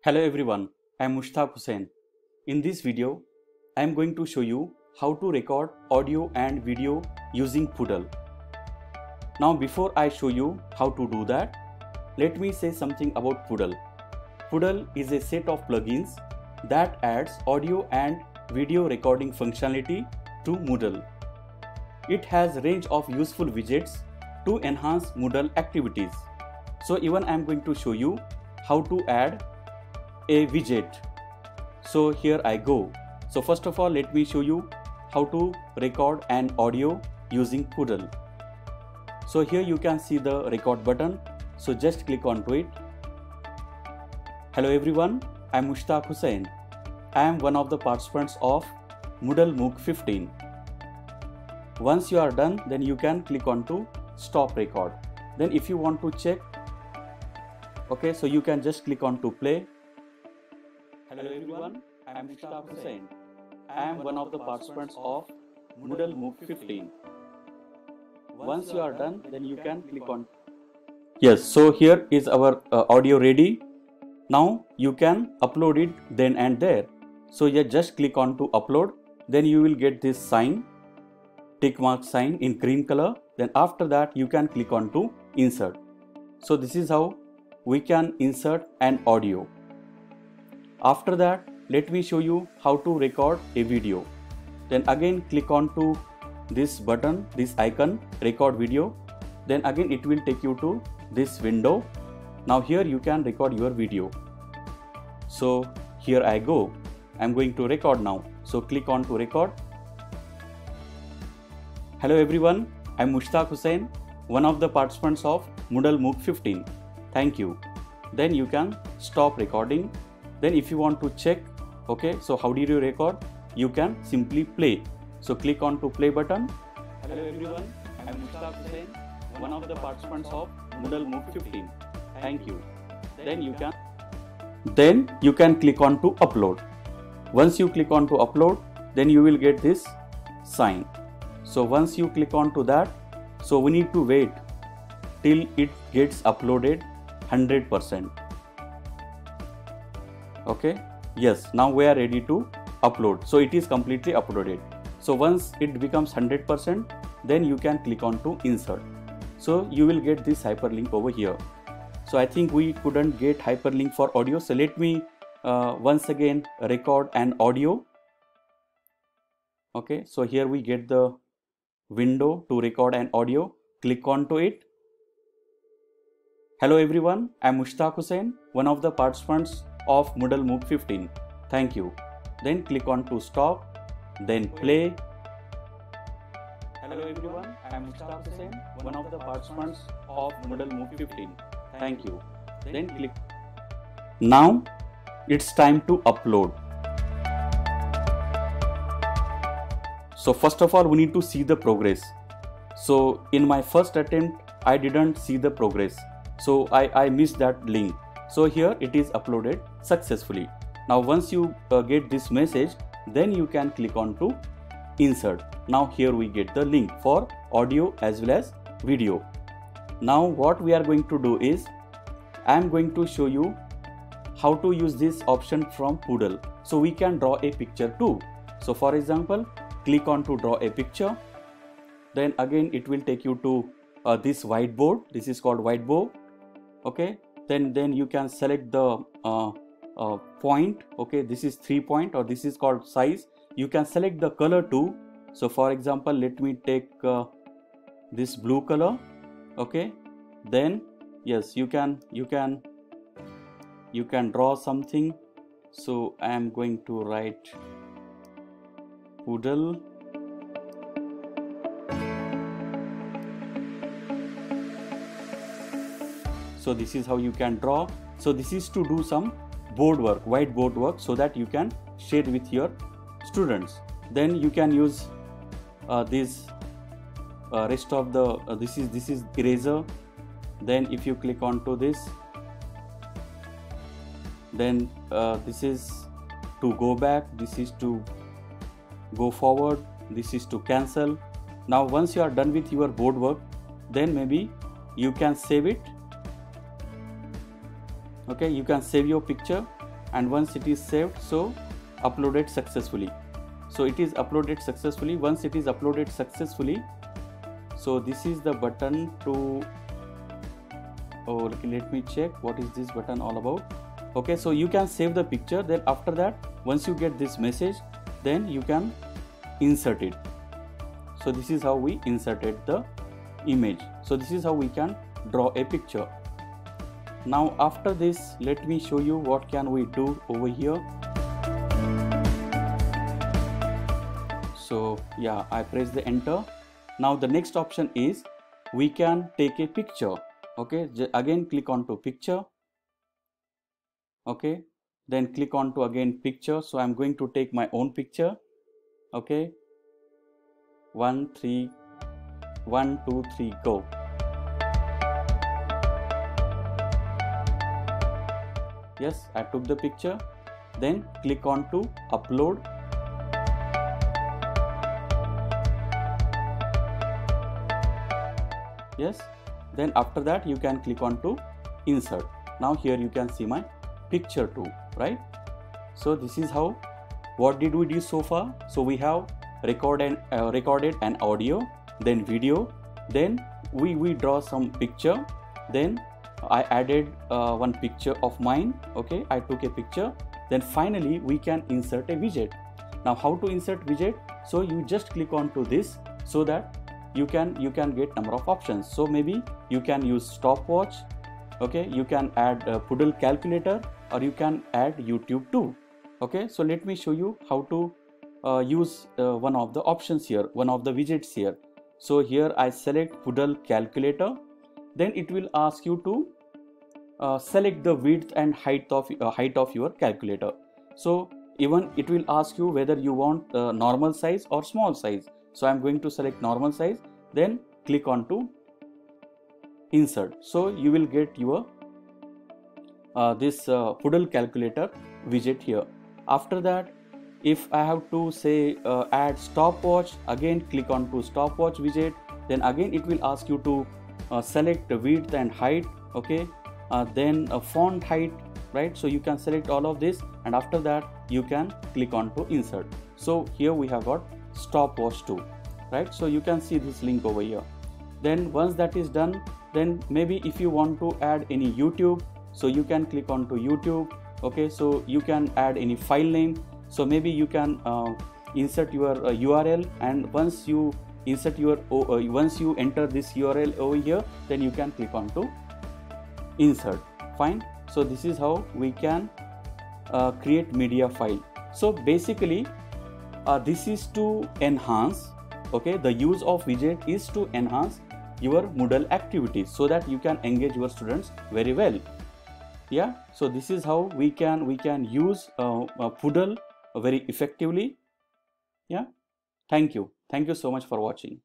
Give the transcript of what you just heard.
Hello everyone, I am Mushtaq Hussain. In this video, I am going to show you how to record audio and video using Poodle. Now before I show you how to do that, let me say something about Poodle. Poodle is a set of plugins that adds audio and video recording functionality to Moodle. It has a range of useful widgets to enhance Moodle activities. So even I am going to show you how to add a widget. So here I go. So first of all, let me show you how to record an audio using Poodle. So here you can see the record button. So just click onto it. Hello everyone, I am Mushtaq Hussain. I am one of the participants of Moodle MOOC 15. Once you are done, then you can click on to stop record. Then if you want to check, okay, so you can just click on to play. Hello everyone, I am Mushtaq Hussain. I am one of the participants of Moodle MOOC 15. Once you are done, then you can click on. Yes, so here is our audio ready. Now you can upload it then and there. So you just click on to upload. Then you will get this sign, tick mark sign in green color. Then after that you can click on to insert. So this is how we can insert an audio. After that, let me show you how to record a video. Then again click on to this button, this icon, record video. Then again it will take you to this window. Now here you can record your video. So here I go. I am going to record now. So click on to record. Hello everyone, I am Mushtaq Hussain, one of the participants of Moodle MOOC 15. Thank you. Then you can stop recording. Then if you want to check, okay, so how did you record? You can simply play. So click on to play button. Hello everyone, I am Mushtaq Hussain, one of the participants of Moodle MOOC 15. Thank you. Then you can click on to upload. Once you click on to upload, then you will get this sign. So once you click on to that, so we need to wait till it gets uploaded 100%. Okay, yes, now we are ready to upload. So it is completely uploaded. So once it becomes 100%, then you can click on to insert. So you will get this hyperlink over here. So I think we couldn't get hyperlink for audio. So let me once again record an audio. Okay, so here we get the window to record an audio. Click on to it. Hello everyone, I am Mushtaq Hussain, one of the participants of Moodle MOOC 15. Thank you. Then click on to stop, then play. Hello everyone, I am Mushtaq Hussain, one of the participants of Moodle MOOC 15. Thank you. Then click. Now it's time to upload. So first of all, we need to see the progress. So in my first attempt, I didn't see the progress. So I missed that link. So here it is uploaded successfully. Now once you get this message, then you can click on to insert. Now here we get the link for audio as well as video. Now what we are going to do is, I am going to show you how to use this option from Poodle. So we can draw a picture too. So for example, click on to draw a picture. Then again it will take you to this whiteboard. This is called whiteboard. Okay. Then you can select the point. Okay, this is 3 point, or this is called size. You can select the color too. So for example, let me take this blue color. Okay, then yes, you can draw something. So I am going to write Poodle. So this is how you can draw. So this is to do some board work, whiteboard work, so that you can share with your students. Then you can use this rest of the this is eraser. Then if you click onto this, then this is to go back, this is to go forward, this is to cancel. Now once you are done with your board work, then maybe you can save it. Okay, you can save your picture and once it is saved, so uploaded successfully. So it is uploaded successfully. Once it is uploaded successfully, so this is the button to, oh, let me check what is this button all about. Okay, so you can save the picture. Then after that, once you get this message, then you can insert it. So this is how we inserted the image. So this is how we can draw a picture. Now after this, let me show you what can we do over here. So yeah, I press the enter. Now the next option is we can take a picture. Okay, again click on to picture. Okay, then click on to again picture. So I'm going to take my own picture. Okay, 1 2 3 go. Yes, I took the picture. Then click on to upload. Yes, then after that you can click on to insert. Now here you can see my picture too, right? So this is how, what did we do so far? So we have recorded an audio, then video, then we draw some picture, then I added one picture of mine. Okay, I took a picture. Then finally we can insert a widget. Now how to insert widget? So you just click on to this, so that you can get number of options. So maybe you can use stopwatch. Okay, you can add a Poodle calculator, or you can add YouTube too. Okay, so let me show you how to use one of the options here, one of the widgets here. So here I select Poodle calculator. Then it will ask you to select the width and height of your calculator. So even it will ask you whether you want normal size or small size. So I'm going to select normal size, then click on to insert. So you will get your this Poodle calculator widget here. After that, if I have to say add stopwatch, again click on to stopwatch widget. Then again it will ask you to select the width and height. Okay, then font height, right? So you can select all of this, and after that you can click on to insert. So here we have got stopwatch too, right? So you can see this link over here. Then once that is done, then maybe if you want to add any YouTube, so you can click on to YouTube. Okay, so you can add any file name. So maybe you can insert your URL, and once you insert your once you enter this URL over here, then you can click on to insert. Fine. So this is how we can create media file. So basically this is to enhance, okay, the use of widget is to enhance your Moodle activities, so that you can engage your students very well. Yeah, so this is how we can use Poodle very effectively. Yeah, thank you so much for watching.